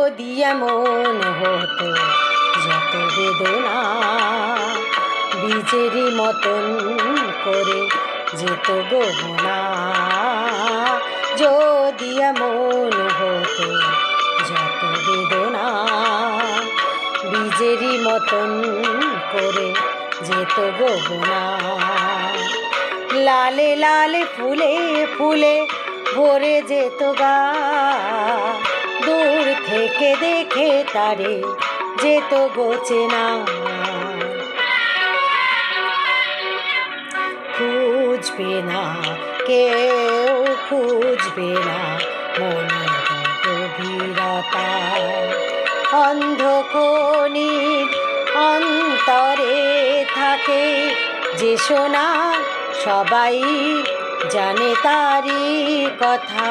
যদি এমন হতো যত বেদনা বীজেরই মতন করে যেত গহনা, যদি এমন হতো যত বেদনা বীজেরই মতন করে যেত গহনা। লালে লালে ফুলে ফুলে ভরে যেত গা, দূর থেকে দেখে তারে যেত গোচেনা। খুঁজবে না কেউ, খুঁজবে না মনের গভীরতা, অন্ধকোণীর অন্তরে থাকে যে সোনা, সবাই জানে তারই কথা।